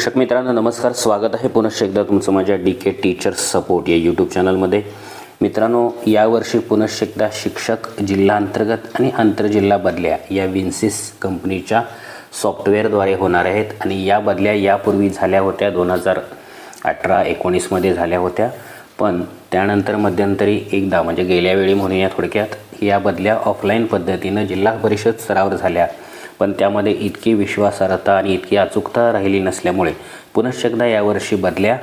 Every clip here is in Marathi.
शिक्षक मित्रांनो नमस्कार, स्वागत आहे पुनश्च एकदा तुमचं माझ्या DK टीचर्स सपोर्ट या यूट्यूब चॅनलमध्ये। मित्रांनो, यावर्षी पुनश्च एकदा शिक्षक जिल्हा अंतर्गत आणि आंतरजिल्हा बदल्या या विन्सिस कंपनीच्या सॉफ्टवेअरद्वारे होणार आहेत आणि या बदल्या यापूर्वी झाल्या होत्या 2018-19 मध्ये झाल्या होत्या, पण त्यानंतर मध्यंतरी एकदा म्हणजे गेल्या वेळी म्हणूया थोडक्यात या बदल्या ऑफलाईन पद्धतीने जिल्हा परिषद स्तरावर झाल्या, पण त्यामध्ये इतकी विश्वासार्हता आणि इतकी अचूकता राहिली नसल्यामुळे पुनश्च एकदा यावर्षी बदल्या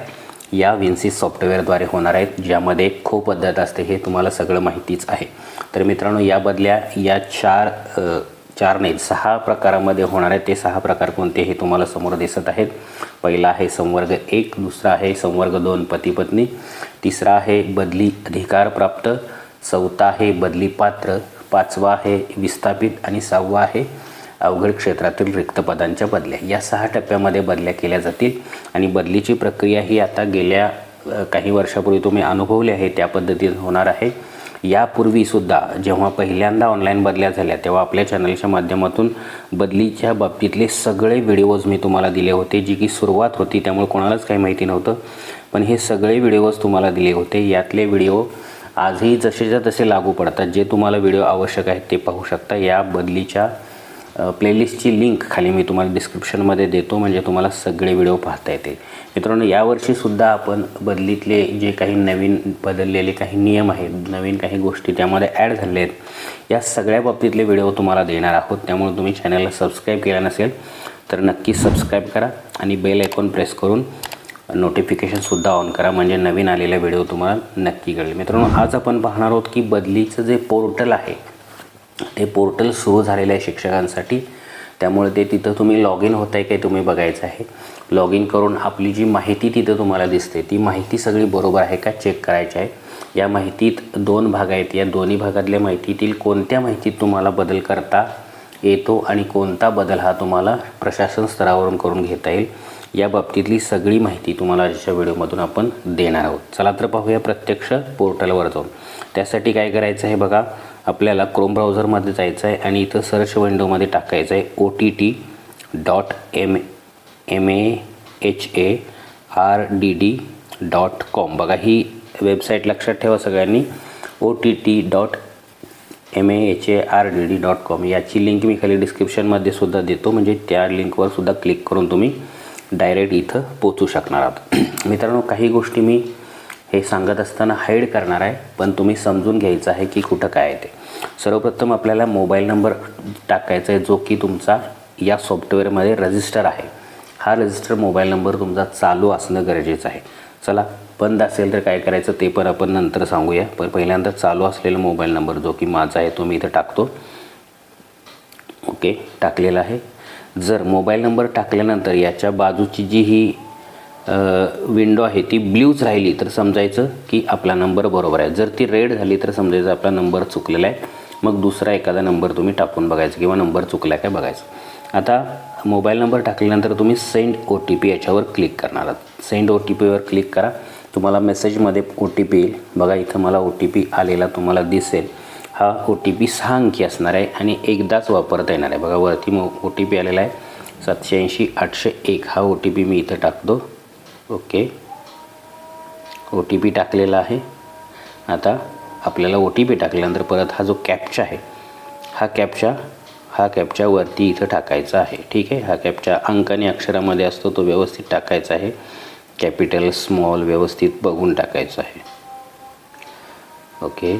या विन्सिस सॉफ्टवेअरद्वारे होणार आहेत, ज्यामध्ये खो पद्धत असते हे तुम्हाला सगळं माहितीच आहे। तर मित्रांनो, या बदल्या या चार नाही 6 प्रकारामध्ये होणार आहेत। ते 6 प्रकार कोणते हे तुम्हाला समोर दिसत आहेत। पहिला आहे संवर्ग 1, दुसरा आहे संवर्ग 2 पती पत्नी, तिसरा आहे बदली अधिकार प्राप्त, चौथा आहे बदली पात्र, पाचवा आहे विस्थापित आणि 6वा आहे अवघड क्षेत्रातील रिक्त पदांच्या बदल्या। या 6 टप्प्यामध्ये बदल्या केल्या जातील आणि बदलीची प्रक्रिया ही आता गेल्या काही वर्षापूर्वी तुम्ही अनुभवले आहे त्या पद्धतीने होणार आहे। यापूर्वी सुद्धा जेव्हा पहिल्यांदा ऑनलाईन बदल्या झाल्या तेव्हा आपल्या चॅनलच्या माध्यमातून बदलीच्या बाबतीतले सगळे व्हिडिओज मी तुम्हाला दिले होते, जी की सुरुवात होती त्यामुळे कोणालाच काही माहिती नव्हतं, पण हे सगळे व्हिडिओज तुम्हाला दिले होते। यातले व्हिडिओ आजही जसेच्या तसे लागू पडतात। जे तुम्हाला व्हिडिओ आवश्यक आहेत ते पाहू शकता। या बदलीच्या प्लेलिस्टची लिंक खाली मी तुम्हाला डिस्क्रिप्शनमध्ये देतो, म्हणजे तुम्हाला सगळे व्हिडिओ पाहता येतील। मित्रांनो, यावर्षीसुद्धा आपण बदलीतले जे काही नवीन बदललेले काही नियम आहेत, नवीन काही गोष्टी त्यामध्ये ॲड झाले आहेत, या सगळ्या बाबतीतले व्हिडिओ तुम्हाला देणार आहोत। त्यामुळे तुम्ही चॅनलला सबस्क्राईब केला नसेल तर नक्की सबस्क्राईब करा आणि बेल आयकॉन प्रेस करून नोटिफिकेशनसुद्धा ऑन करा, म्हणजे नवीन आलेला व्हिडिओ तुम्हाला नक्की कळेल। मित्रांनो, आज आपण पाहणार आहोत की बदलीचं जे पोर्टल आहे ते पोर्टल सुरू झालेलं आहे शिक्षकांसाठी, त्यामुळे ते तिथं तुम्ही लॉग इन होत आहे काय तुम्ही बघायचं आहे। लॉग इन करून आपली जी माहिती तिथं तुम्हाला दिसते ती माहिती सगळी बरोबर आहे का चेक करायची आहे। या माहितीत 2 भाग आहेत, या दोन्ही भागातल्या माहितीतील कोणत्या माहितीत तुम्हाला बदल करता येतो आणि कोणता बदल हा तुम्हाला प्रशासन स्तरावरून करून घेता येईल, या बाबतीतली सगळी माहिती तुम्हाला आजच्या व्हिडिओमधून आपण देणार आहोत। चला तर पाहूया प्रत्यक्ष पोर्टलवर जाऊन। त्यासाठी काय करायचं आहे बघा, आपल्याला क्रोम ब्राउझरमध्ये जायचं आहे आणि इथं सर्च विंडोमध्ये टाकायचं आहे ott.mahardd.com। बघा, ही वेबसाईट लक्षात ठेवा सगळ्यांनी, ott.mahardd.com। याची लिंक मी खाली डिस्क्रिप्शनमध्ये सुद्धा देतो, म्हणजे त्या लिंकवर सुद्धा क्लिक करून तुम्ही डायरेक्ट इथं पोचू शकणार आहात। मित्रांनो, काही गोष्टी मी हे सांगत असताना हाईड करणार आहे, पण तुम्ही समजून घ्यायचं आहे की कुठं काय आहे ते। सर्वप्रथम आपल्याला मोबाईल नंबर टाकायचा आहे, जो की तुमचा या सॉफ्टवेअरमध्ये रजिस्टर आहे। हा रजिस्टर मोबाईल नंबर तुमचा चालू असणं गरजेचं आहे। चला, बंद असेल तर काय करायचं ते पण आपण नंतर सांगूया, पण पहिल्यांदा चालू असलेला मोबाईल नंबर जो की माझा आहे तो मी इथं टाकतो। ओके, टाकलेला आहे। जर मोबाईल नंबर टाकल्यानंतर याच्या बाजूची जी ही विंडो आहे ती ब्ल्यूच राहिली तर समजायचं की आपला नंबर बरोबर आहे, जर ती रेड झाली तर समजायचं आपला नंबर चुकलेला आहे। मग दुसरा एखादा नंबर तुम्ही टाकून बघायचा किंवा नंबर चुकला काय बघायचं। आता मोबाईल नंबर टाकल्यानंतर तुम्ही सेंड OTP याच्यावर क्लिक करणार आहात। सेंड OTPवर क्लिक करा, तुम्हाला मेसेजमध्ये OTP येईल। बघा, इथं मला OTP आलेला तुम्हाला दिसेल। हा OTP 6 अंकी असणार आहे आणि एकदाच वापरता येणार आहे। बघा, वरती OTP आलेला आहे 870801, हा OTP मी इथं टाकतो। ओके, OTP टाकलेला आहे। आता आपल्याला OTP टाकल्यानंतर परत हा जो कॅप्चा आहे हा कॅप्चा वरती इथं टाकायचा आहे। ठीक आहे, हा कॅप्चा अंकाने अक्षरामध्ये असतो, तो व्यवस्थित टाकायचा आहे, कॅपिटल स्मॉल व्यवस्थित बघून टाकायचं आहे। ओके,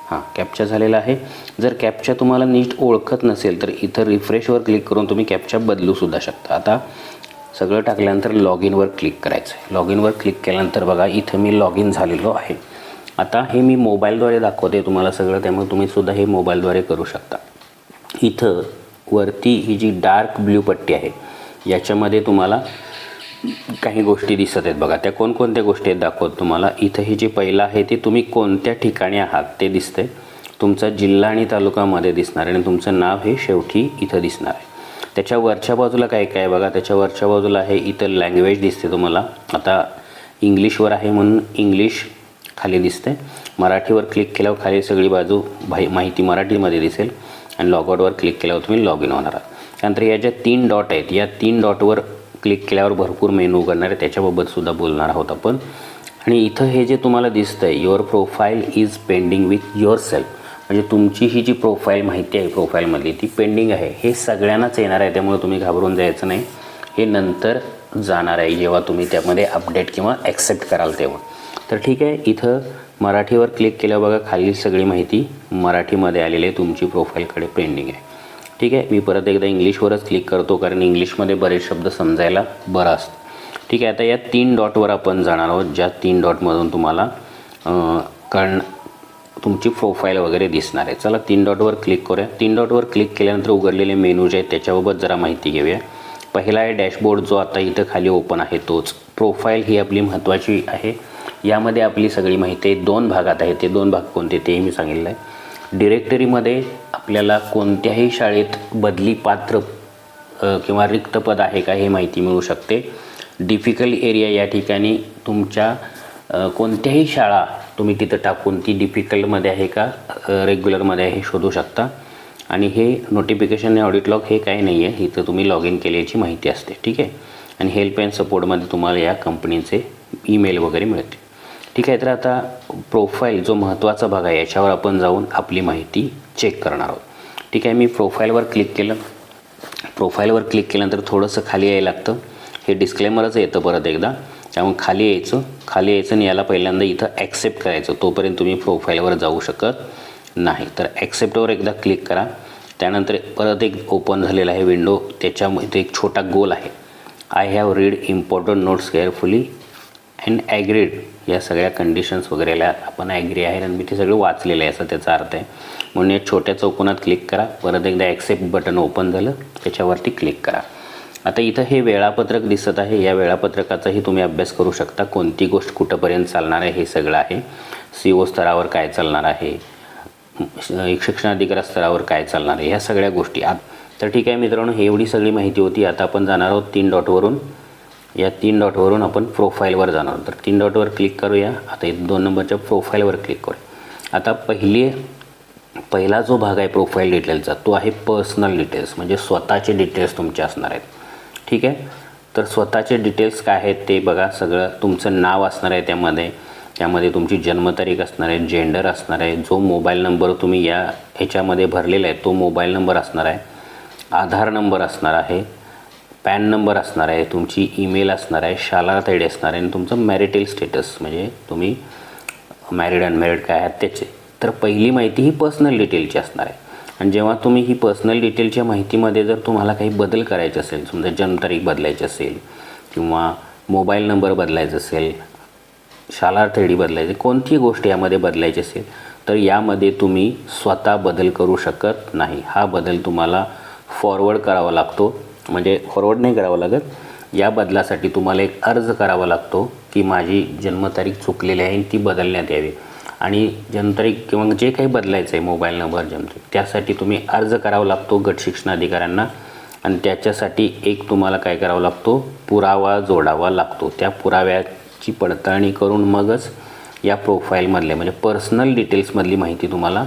हां, कॅप्चा झालेला आहे। जर कॅप्चा तुम्हाला नीट ओळखत नसेल तर इथं रिफ्रेशवर क्लिक करून तुम्ही कॅप्चा बदलू सुद्धा शकता। आता सगळं टाकल्यानंतर लॉग इनवर क्लिक करायचं आहे। लॉग इनवर क्लिक केल्यानंतर बघा, इथं मी लॉग इन झालेलो आहे। आता हे मी मोबाईलद्वारे दाखवते तुम्हाला सगळं, त्यामुळे तुम्ही सुद्धा हे मोबाईलद्वारे करू शकता। इथं वरती ही जी डार्क ब्ल्यू पट्टी आहे याच्यामध्ये तुम्हाला काही गोष्टी दिसत आहेत। बघा, त्या कोणकोणत्या गोष्टी आहेत दाखवत तुम्हाला। इथं हे जे पहिलं आहे ते तुम्ही कोणत्या ठिकाणी आहात ते दिसतंय, तुमचा जिल्हा आणि तालुकामध्ये दिसणार आणि तुमचं नाव हे शेवटी इथं दिसणार आहे। त्याच्या वरच्या बाजूला काय काय बघा, त्याच्या वरच्या बाजूला आहे इथं लँग्वेज दिसते तुम्हाला। आता इंग्लिशवर आहे म्हणून इंग्लिश खाली दिसते। मराठीवर क्लिक केल्यावर खाली सगळी बाजू माहिती मराठीमध्ये दिसेल आणि लॉगआउटवर क्लिक केल्यावर तुम्ही लॉग इन होणार आहात। त्यानंतर या ज्या 3 डॉट आहेत या 3 डॉटवर क्लिक केल्यावर भरपूर मेनू उघडणार आहे, त्याच्याबाबतसुद्धा बोलणार आहोत आपण. आणि इथं हे जे तुम्हाला दिसतं आहे your profile is pending with your self, म्हणजे तुमची ही जी प्रोफाईल माहिती आहे प्रोफाईलमधली ती पेंडिंग आहे. हे सगळ्यांनाच येणार आहे, त्यामुळे तुम्ही घाबरून जायचं नाही. हे नंतर जाणार आहे जेव्हा तुम्ही त्यामध्ये अपडेट किंवा ॲक्सेप्ट कराल तेव्हा. तर ठीक आहे, इथं मराठीवर क्लिक केल्यावर बघा खाली सगळी माहिती मराठीमध्ये आलेली आहे, तुमची प्रोफाईलकडे पेंडिंग आहे. ठीक आहे, मी परत एकदा इंग्लिशवरच क्लिक करतो कारण इंग्लिशमध्ये बरेच शब्द समजायला बरं असतं. ठीक आहे, आता या 3 डॉटवर आपण जाणार आहोत, ज्या 3 डॉटमधून तुम्हाला तुमची प्रोफाईल वगैरे दिसणार आहे. चला 3 डॉटवर क्लिक करूया. 3 डॉटवर क्लिक केल्यानंतर उघडलेले मेनू जे आहेत त्याच्याबाबत जरा माहिती घेऊया. पहिला आहे डॅशबोर्ड, जो आता इथं खाली ओपन आहे तोच. प्रोफाईल ही आपली महत्त्वाची आहे, यामध्ये आपली सगळी माहिती 2 भागात आहे. ते 2 भाग कोणते तेही मी सांगितलं आहे. डिरेक्टरीमध्ये आपल्याला कोणत्याही शाळेत बदली पात्र किंवा रिक्त पद आहे का हे माहिती मिळू शकते. डिफिकल्ट एरिया या ठिकाणी तुमच्या कोणत्याही शाळा तुम्ही तिथं टाकून ती डिफिकल्टमध्ये आहे का रेग्युलरमध्ये आहे हे शोधू शकता. आणि हे नोटिफिकेशन ऑडिट लॉग हे काही नाही आहे, इथं तुम्ही लॉग इन केल्याची माहिती असते. ठीक आहे, आणि हेल्प अँड सपोर्टमध्ये तुम्हाला या कंपनीचे ईमेल वगैरे मिळते. ठीक आहे, तर आता प्रोफाईल जो महत्त्वाचा भाग आहे याच्यावर आपण जाऊन आपली माहिती चेक करणार आहोत. ठीक आहे, मी प्रोफाईलवर क्लिक केलं. प्रोफाईलवर क्लिक केल्यानंतर थोडंसं खाली यायला लागतं. हे डिस्क्लेमरच येतं परत एकदा, त्यामुळे खाली यायचं आणि याला पहिल्यांदा इथं ॲक्सेप्ट करायचं. तोपर्यंत तुम्ही प्रोफाईलवर जाऊ शकत नाही. तर ॲक्सेप्टवर एकदा क्लिक करा. त्यानंतर परत एक ओपन झालेला आहे विंडो, त्याच्यामध्ये एक छोटा गोल आहे. I have read important notes carefully and agreed, या सगळ्या कंडिशन्स वगैरेला आपण ॲग्री आहे आणि मी ते सगळं वाचलेलं आहे असं त्याचा अर्थ आहे. म्हणून या छोट्या चौकोनात क्लिक करा. परत एकदा ॲक्सेप्ट बटन ओपन झालं, त्याच्यावरती क्लिक करा. आता इथं हे वेळापत्रक दिसत आहे, या वेळापत्रकाचाही तुम्ही अभ्यास करू शकता. कोणती गोष्ट कुठंपर्यंत चालणार आहे हे सगळं आहे. CO स्तरावर काय चालणार आहे, शिक्षणाधिकारी स्तरावर काय चालणार आहे, ह्या सगळ्या गोष्टी. तर ठीक आहे मित्रांनो, ही एवढी सगळी माहिती होती. आता आपण जाणार आहोत 3 डॉटवरून. या 3 डॉटवरून आपण प्रोफाईलवर जाणार आहोत. तर 3 डॉटवर क्लिक करूया. आता इथं 2 नंबरच्या प्रोफाईलवर क्लिक करूया. आता पहिला जो भाग आहे प्रोफाईल डिटेल्सचा तो आहे पर्सनल डिटेल्स, म्हणजे स्वतःचे डिटेल्स तुमचे असणार आहेत. ठीक आहे, तर स्वतःचे डिटेल्स काय आहेत ते बघा. सगळं तुमचं नाव असणार आहे त्यामध्ये तुमची जन्मतारीख असणार आहे, जेंडर असणार आहे, जो मोबाईल नंबर तुम्ही ह्याच्यामध्ये भरलेला आहे तो मोबाईल नंबर असणार आहे, आधार नंबर असणार आहे, पॅन नंबर असणार आहे, तुमची ईमेल असणार आहे, शालार्थ आय डी असणार आहे आणि तुमचं मॅरिटल स्टेटस म्हणजे तुम्ही मॅरिड अनमॅरिड काय आहात त्याचे. तर पहिली माहिती ही पर्सनल डिटेलची असणार आहे. आणि जेव्हा तुम्ही ही पर्सनल डिटेलच्या माहितीमध्ये जर तुम्हाला काही बदल करायचे असेल, समजा जन्मतारीख बदलायची असेल किंवा मोबाईल नंबर बदलायचा असेल, शालार्थ आय डी बदलायची, कोणतीही गोष्ट यामध्ये बदलायची असेल तर यामध्ये तुम्ही स्वतः बदल करू शकत नाही. हा बदल तुम्हाला फॉरवर्ड करावा लागतो, म्हणजे फॉरवर्ड नाही करावं लागत. या बदलासाठी तुम्हाला एक अर्ज करावा लागतो की माझी जन्मतारीख चुकलेली आहे ती बदलण्यात यावी. आणि जन्मतारीख किंवा जे काही बदलायचं आहे मोबाईल नंबर जन्मतारीख त्यासाठी तुम्ही अर्ज करावा लागतो गट शिक्षणाधिकाऱ्यांना. आणि त्याच्यासाठी एक तुम्हाला काय करावं लागतो, पुरावा जोडावा लागतो. त्या पुराव्याची पडताळणी करून मगच या प्रोफाईलमधले म्हणजे पर्सनल डिटेल्समधली माहिती तुम्हाला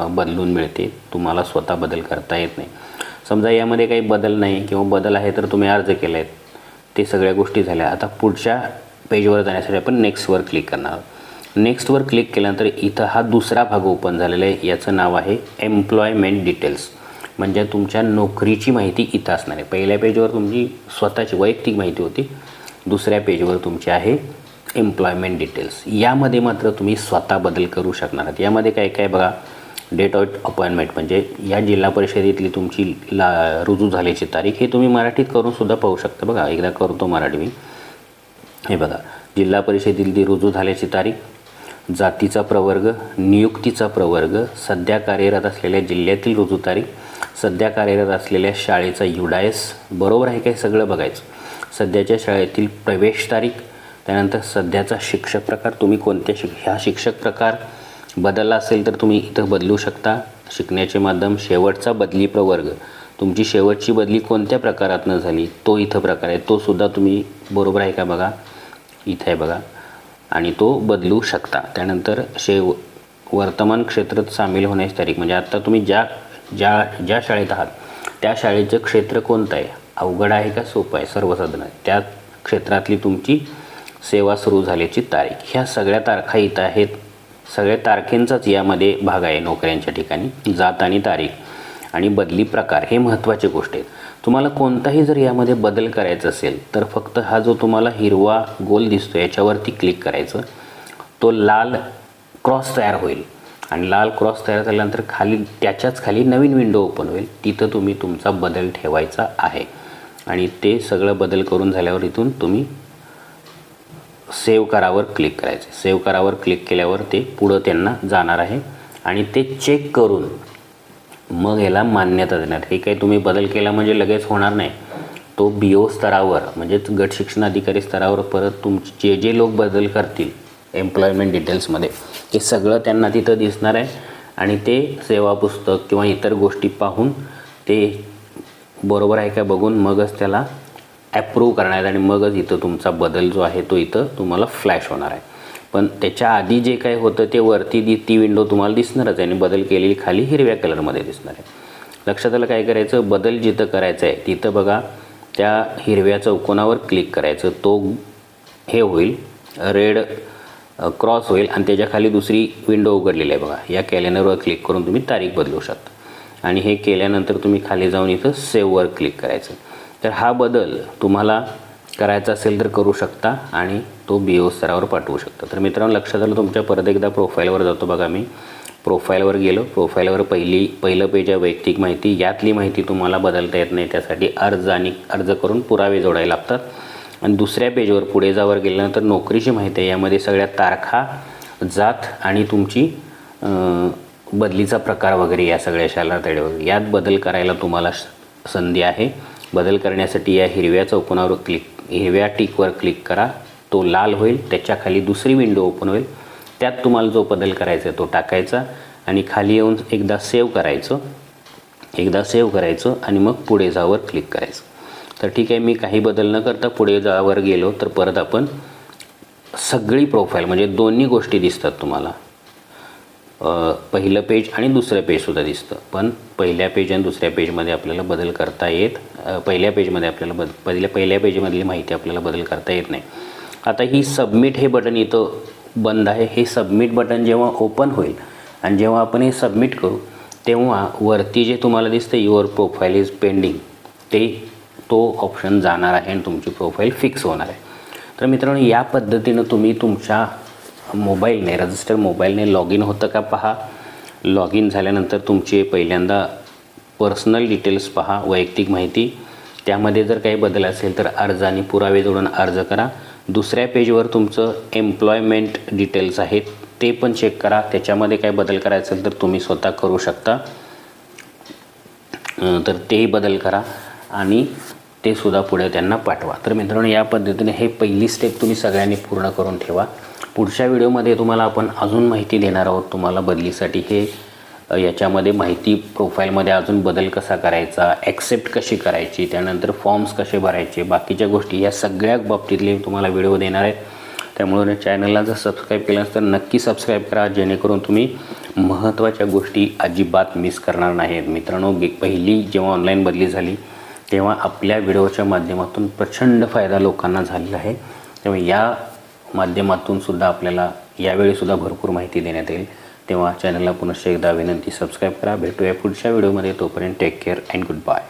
बदलून मिळते. तुम्हाला स्वतः बदल करता येत नाही. समजा यामध्ये काही बदल नाही किंवा बदल आहे तर तुम्ही अर्ज केला आहे, ते सगळ्या गोष्टी झाल्या. आता पुढच्या पेजवर जाण्यासाठी आपण नेक्स्टवर क्लिक करणार आहोत. नेक्स्टवर क्लिक केल्यानंतर इथं हा दुसरा भाग ओपन झालेला आहे, याचं नाव आहे एम्प्लॉयमेंट डिटेल्स, म्हणजे तुमच्या नोकरीची माहिती इथं असणार आहे. पहिल्या पेजवर तुमची स्वतःची वैयक्तिक माहिती होती, दुसऱ्या पेजवर तुमची आहे एम्प्लॉयमेंट डिटेल्स. यामध्ये मात्र तुम्ही स्वतः बदल करू शकणार आहात. यामध्ये काय काय बघा, डेट ऑफ अपॉइंटमेंट म्हणजे या जिल्हा परिषदेतली तुमची रुजू झाल्याची तारीख, हे तुम्ही मराठीत करून सुद्धा पाहू शकता. बघा एकदा करतो मराठी मी. हे बघा, जिल्हा परिषदेतली रुजू झाल्याची तारीख, जातीचा प्रवर्ग, नियुक्तीचा प्रवर्ग, सध्या कार्यरत असलेल्या जिल्ह्यातील रुजू तारीख, सध्या कार्यरत असलेल्या शाळेचा युडायस, बरोबर आहे काय सगळं बघायचं. सध्याच्या शाळेतील प्रवेश तारीख, त्यानंतर सध्याचा शिक्षक प्रकार, तुम्ही कोणत्या ह्या शिक्षक प्रकार बदलला असेल तर तुम्ही इथं बदलू शकता. शिकण्याचे माध्यम, शेवटचा बदली प्रवर्ग, तुमची शेवटची बदली कोणत्या प्रकारातनं झाली तो इथं प्रकार आहे, तो सुद्धा तुम्ही बरोबर आहे का बघा, इथं आहे बघा, आणि तो बदलू शकता. त्यानंतर वर्तमान क्षेत्रात सामील होण्याची तारीख, म्हणजे आत्ता तुम्ही ज्या शाळेत आहात त्या शाळेचं क्षेत्र कोणतं आहे, अवघड आहे का सोपं आहे, सर्वसाधारण आहे, त्या क्षेत्रातली तुमची सेवा सुरू झाल्याची तारीख, ह्या सगळ्या तारखा इथं आहेत. सगळ्या तारखेंचाच यामध्ये भाग आहे नोकऱ्यांच्या ठिकाणी. जात आणि तारीख आणि बदली प्रकार हे महत्त्वाची गोष्ट आहेत. तुम्हाला कोणताही जर यामध्ये बदल करायचा असेल तर फक्त हा जो तुम्हाला हिरवा गोल दिसतो याच्यावरती क्लिक करायचं. तो लाल क्रॉस तयार होईल आणि लाल क्रॉस तयार झाल्यानंतर खाली त्याच्याच खाली नवीन विंडो ओपन होईल. तिथं तुम्ही तुमचा बदल ठेवायचा आहे आणि ते सगळं बदल करून झाल्यावर इथून तुम्ही सेव्ह करावर क्लिक करायचे. सेव्ह करावर क्लिक केल्यावर ते पुढं त्यांना जाणार आहे आणि ते चेक करून मग याला मान्यता देणार. हे काही तुम्ही बदल केला म्हणजे लगेच होणार नाही. तो BO स्तरावर म्हणजेच गट शिक्षण अधिकारी स्तरावर परत तुमचे जे लोक बदल करतील एम्प्लॉयमेंट डिटेल्समध्ये ते सगळं त्यांना तिथं दिसणार आहे आणि ते सेवा पुस्तक किंवा इतर गोष्टी पाहून ते बरोबर आहे का बघून मगच त्याला ॲप्रूव्ह करणार आणि मगच इथं तुमचा बदल जो आहे तो इथं तुम्हाला फ्लॅश होणार आहे. पण त्याच्या आधी जे काही होतं ते वरती ती विंडो तुम्हाला दिसणारच आहे आणि बदल केलेली खाली हिरव्या कलरमध्ये दिसणार आहे. लक्षात आलं काय करायचं, बदल जिथं करायचं आहे तिथं बघा त्या हिरव्या चौकोनावर क्लिक करायचं. तो हे होईल रेड क्रॉस होईल आणि त्याच्या खाली दुसरी विंडो उघडलेली आहे बघा. या कॅलेंडरवर क्लिक करून तुम्ही तारीख बदलू शकता आणि हे केल्यानंतर तुम्ही खाली जाऊन इथं सेव्हवर क्लिक करायचं. तर हा बदल तुम्हाला करायचा असेल तर करू शकता आणि तो BO स्तरावर पाठवू शकता. तर मित्रांनो लक्षात आलं तुमच्या परत एकदा प्रोफाईलवर जातो बघा. मी प्रोफाईलवर गेलो. प्रोफाईलवर पहिलं पेज आहे वैयक्तिक माहिती. यातली माहिती तुम्हाला बदलता येत नाही, त्यासाठी अर्ज करून पुरावे जोडायला लागतात. आणि दुसऱ्या पेजवर पुढे जावर गेल्यानंतर नोकरीची माहिती आहे. यामध्ये सगळ्या तारखा, जात आणि तुमची बदलीचा प्रकार वगैरे या सगळ्या शाला तळे वगैरे यात बदल करायला तुम्हाला संधी आहे. बदल करण्यासाठी या हिरव्या टिकवर क्लिक करा. तो लाल होईल, त्याच्याखाली दुसरी विंडो ओपन होईल. त्यात तुम्हाला जो बदल करायचा आहे तो टाकायचा आणि खाली येऊन एकदा सेव्ह करायचं आणि मग पुढे जावर क्लिक करायचं. तर ठीक आहे, मी काही बदल न करता पुढे जावर गेलो तर परत आपण सगळी प्रोफाईल म्हणजे दोन्ही गोष्टी दिसतात तुम्हाला. पहिलं पेज आणि दुसरं पेजसुद्धा दिसतं. पण पहिल्या पेज आणि दुसऱ्या पेजमध्ये आपल्याला बदल करता पहिल्या पेजमध्ये आपल्याला पहिल्या पेजमधली माहिती आपल्याला बदल करता येत नाही. आता ही सबमिट हे बटन इथं बंद आहे. हे सबमिट बटन जेव्हा ओपन होईल आणि जेव्हा आपण हे सबमिट करू तेव्हा वरती जे तुम्हाला दिसतं युअर प्रोफाईल इज पेंडिंग तो ऑप्शन जाणार आहे आणि तुमची प्रोफाईल फिक्स होणार आहे. तर मित्रांनो या पद्धतीनं तुम्ही तुमच्या रजिस्टर मोबाईलने लॉग इन होतं का पहा. लॉग इन झाल्यानंतर तुमचे पहिल्यांदा पर्सनल डिटेल्स पहा, वैयक्तिक माहिती. त्यामध्ये जर काही बदल असेल तर अर्ज आणि पुरावे जोडून अर्ज करा. दुसऱ्या पेजवर तुमचं एम्प्लॉयमेंट डिटेल्स आहेत ते पण चेक करा. त्याच्यामध्ये काय बदल करायचं असेल तर तुम्ही स्वतः करू शकता. तर तेही बदल करा आणि ते सुद्धा पुढे त्यांना पाठवा. तर मित्रांनो या पद्धतीने हे पहिली स्टेप तुम्ही सगळ्यांनी पूर्ण करून ठेवा. पुढच्या व्हिडिओमध्ये तुम्हाला आपण अजून माहिती देणार आहोत. तुम्हाला बदलीसाठी याच्यामध्ये माहिती प्रोफाईलमध्ये अजून बदल कसा करायचा, ॲक्सेप्ट कशी करायची, त्यानंतर फॉर्म्स कसे भरायचे, बाकीच्या गोष्टी या सगळ्या बाबतीतले तुम्हाला व्हिडिओ देणार आहेत. त्यामुळे चॅनलला जर सबस्क्राईब केलं तर नक्की सबस्क्राईब करा, जेणेकरून तुम्ही महत्त्वाच्या गोष्टी अजिबात मिस करणार नाहीत. मित्रांनो पहिली जेव्हा ऑनलाईन बदली झाली तेव्हा आपल्या व्हिडिओच्या माध्यमातून प्रचंड फायदा लोकांना झालेला आहे. त्यामुळे या माध्यमातून सुद्धा आपल्याला यावेळीसुद्धा भरपूर माहिती देण्यात येईल. तेव्हा चॅनलला पुनश्च एकदा विनंती, सबस्क्राईब करा. भेटूया पुढच्या व्हिडिओमध्ये. तोपर्यंत take care and good bye.